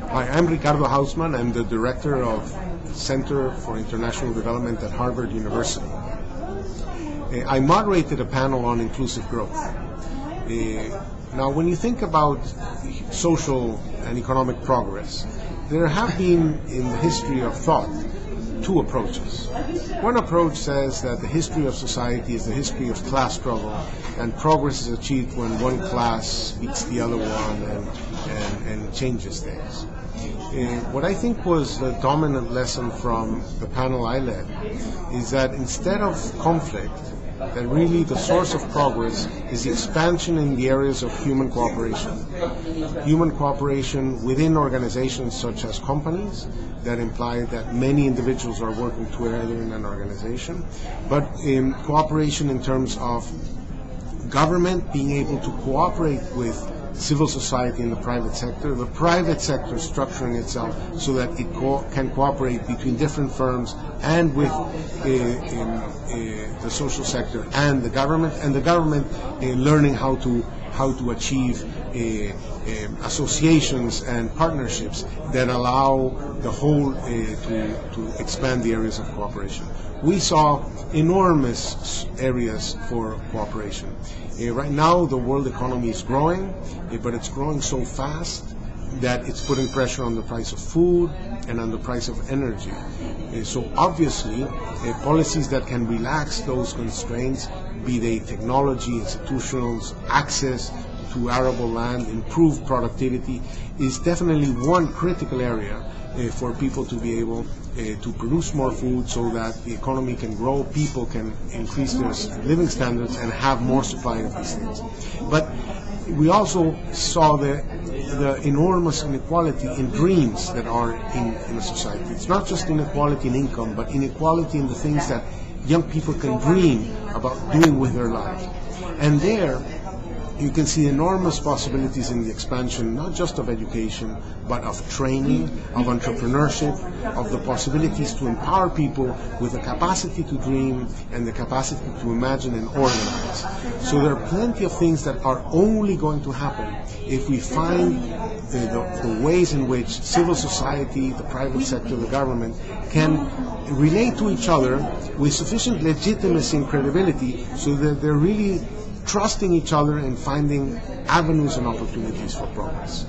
Hi, I'm Ricardo Hausmann. I'm the director of Center for International Development at Harvard University. I moderated a panel on inclusive growth. Now, when you think about social and economic progress, there have been in the history of thought two approaches. One approach says that the history of society is the history of class struggle, and progress is achieved when one class beats the other one and changes things. What I think was the dominant lesson from the panel I led is that instead of conflict, that really the source of progress is the expansion in the areas of human cooperation. Human cooperation within organizations such as companies, that imply that many individuals are working together in an organization, but in cooperation in terms of government being able to cooperate with civil society and the private sector structuring itself so that it can cooperate between different firms and with the social sector and the government learning how to achieve associations and partnerships that allow the whole to expand the areas of cooperation. We saw enormous areas for cooperation. Right now, the world economy is growing, but it's growing so fast that it's putting pressure on the price of food and on the price of energy. So obviously, policies that can relax those constraints, be they technology, institutions, access to arable land, improve productivity, is definitely one critical area for people to be able to produce more food so that the economy can grow, people can increase their living standards and have more supply of these things. But we also saw the enormous inequality in dreams that are in a society. It's not just inequality in income, but inequality in the things that young people can dream about doing with their lives. And there, you can see enormous possibilities in the expansion, not just of education, but of training, of entrepreneurship, of the possibilities to empower people with the capacity to dream and the capacity to imagine and organize. So there are plenty of things that are only going to happen if we find the ways in which civil society, the private sector, the government can relate to each other with sufficient legitimacy and credibility so that they're really trusting each other and finding avenues and opportunities for progress.